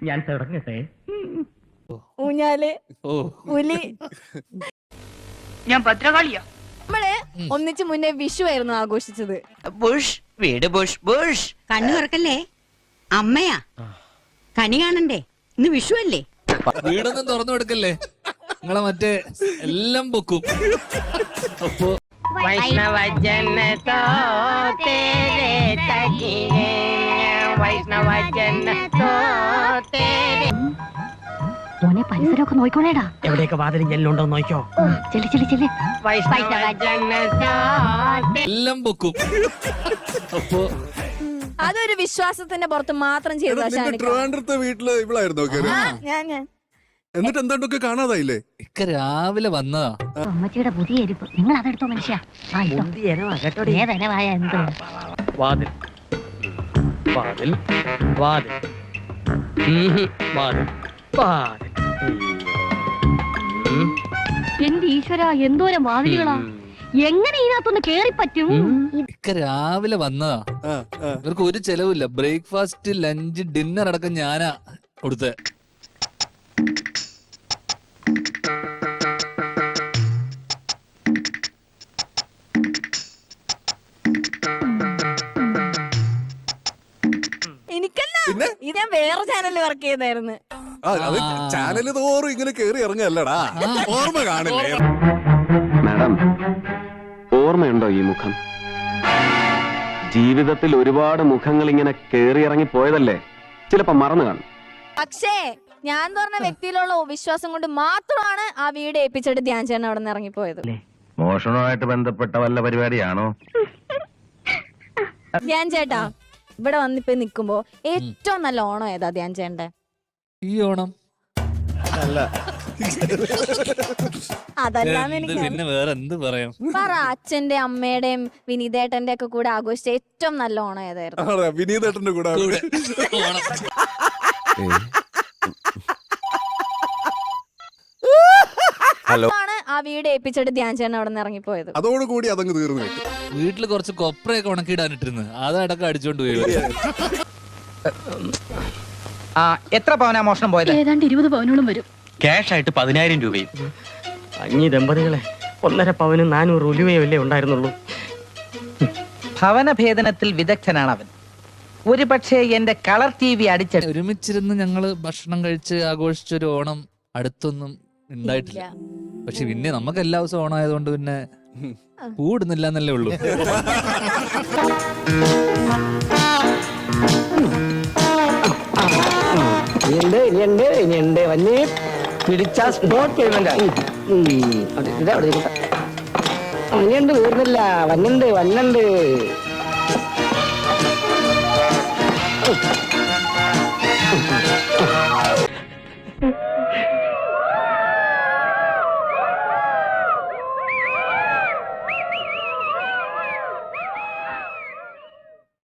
ഞാൻ തുടങ്ങട്ടെ. ഊഞ്ഞാല്, പുലി. ഞാൻ ഭദ്രകാളിയാ. നമ്മള് ഒന്നിച്ച് മുന്നേ വിഷു ആയിരുന്നു ആഘോഷിച്ചത്. ബുഷ് വീട് ബുഷ് ബുഷ്. കണ്ണു തുറക്കല്ലേ, അമ്മയാ. കണി കാണണ്ടേ, ഇന്ന് വിഷു അല്ലേ. വീടൊന്നും തുറന്നു കൊടുക്കല്ലേ, നിങ്ങളെ മറ്റേ എല്ലാം പൊക്കും. അപ്പൊ വൈഷ്ണവജന തോ തേരെ തകിരേ, വൈഷ്ണവജന തോ തേരെ. മോനെ പരിസരമൊക്കെ നോക്കണേടാ. എവിടെയൊക്കെ വാതിലും ജെല്ലുണ്ടോ നോക്കിയോ. ചെല്ലി ചെല്ലി ചെല്ലി. വൈഷ്ണവജന തോ എല്ലാം പൊക്കും. അപ്പൊ അതൊരു വിശ്വാസത്തിന്റെ പുറത്ത് മാത്രം ചെയ്ത ട്രിവാൻഡ്രത്തെ വീട്ടില് ഇവളായിരുന്നോ ഞാൻ. എന്നിട്ട് എന്താണ്ടൊക്കെ കാണാതായില്ലേ? ഇക്ക രാവിലെ വന്നതാ. അമ്മച്ചിയുടെ പുതിയ എരിപ്പ്, നിങ്ങൾ അതെടുത്തോ മനുഷ്യ. ഏതനവായ എന്ത് വാതിൽ വാതിൽ വാതിൽ വാതിൽ വാതിൽ. എന്റെ ഈശ്വര, എന്തോരം വാതിലുകളാ. എങ്ങനെ ഇതിനകത്തൊന്ന് കേറിപ്പറ്റും? ഇക്ക രാവിലെ വന്നതാ. ഇവർക്ക് ഒരു ചെലവില്ല. ബ്രേക്ക്ഫാസ്റ്റ്, ലഞ്ച്, ഡിന്നർ അടക്കം ഞാനാ കൊടുത്തേ. എനിക്കല്ല, ഇത് ഞാൻ വേറെ ചാനലിൽ വർക്ക് ചെയ്തായിരുന്നു. ചാനല് തോറും ഇങ്ങനെ കേറി ഇറങ്ങല്ലടാ, ഓർമ്മ കാണില്ലേ? മാഡം, ഓർമ്മയുണ്ടോ ഈ മുഖം? ജീവിതത്തിൽ ഒരുപാട് മുഖങ്ങൾ ഇങ്ങനെ കേറി ഇറങ്ങി പോയതല്ലേ, ചിലപ്പോ മറന്നു കാണും. പക്ഷേ ഞാൻ പറഞ്ഞ വ്യക്തിയിലുള്ള വിശ്വാസം കൊണ്ട് മാത്രമാണ് ആ വീട് ഏൽപ്പിച്ചിട്ട് ധ്യാൻ ചേട്ടൻ അവിടെ നിന്ന് ഇറങ്ങിപ്പോയത്. മോഷണവുമായിട്ട് ബന്ധപ്പെട്ട വല്ല പരിപാടിയാണോ? ധ്യാൻ ചേട്ടാ, ഇവിടെ വന്നിപ്പോ നിക്കുമ്പോ ഏറ്റവും നല്ല ഓണം ഏതാ ധ്യാൻ ചേട്ടന്റെ? ഈ ഓണം അതല്ലാന്ന് എനിക്ക് പിന്നെ വേറെ എന്ത് പറയാം. പറ, അച്ഛന്റെ അമ്മയുടെയും വിനീതേട്ടന്റെ ഒക്കെ കൂടെ ആഘോഷിച്ച ഏറ്റവും നല്ല ഓണം ഏതായിരുന്നു? വിനീതേട്ടന്റെ കൂടെ ഓണം ആണ് ആ വീട് ഏൽപ്പിച്ചിട്ട് ധ്യാൻ ചേട്ടൻ അവിടെ നിന്ന് ഇറങ്ങിപ്പോയത്. അതോടുകൂടി അതങ്ങ് തീർന്നു. വീട്ടില് കുറച്ച് കൊപ്രയൊക്കെ ഉണക്കിയിടാനിട്ടിരുന്നു, അതടക്കം അടിച്ചോണ്ട് പോയി. എത്ര പവനാ മോഷണം പോയത്? ഏതാണ്ട് 20 പവനോളം വരും. ക്യാഷ് ആയിട്ട് 10,000 രൂപയും. അഞ്ഞി ദമ്പതികളെ 1.5 പവനും 400 ഉലുവയല്ലേ ഉണ്ടായിരുന്നുള്ളൂ. ഭവനഭേദനത്തിൽ വിദഗ്ധനാണ് അവൻ. ഒരു പക്ഷേ എന്റെ കളർ TV അടിച്ചിട്ട് ഒരുമിച്ചിരുന്ന് ഞങ്ങള് ഭക്ഷണം കഴിച്ച് ആഘോഷിച്ചൊരു ഓണം അടുത്തൊന്നും ഉണ്ടായിട്ടില്ല. പക്ഷെ പിന്നെ നമുക്ക് എല്ലാ ദിവസവും ഓണം ആയതുകൊണ്ട് പിന്നെ കൂടുന്നില്ല എന്നല്ലേ ഉള്ളൂ. പിടിച്ച സ്പോട്ട് പേയ്മെന്റ് വരുന്നില്ല. വന്നുണ്ട്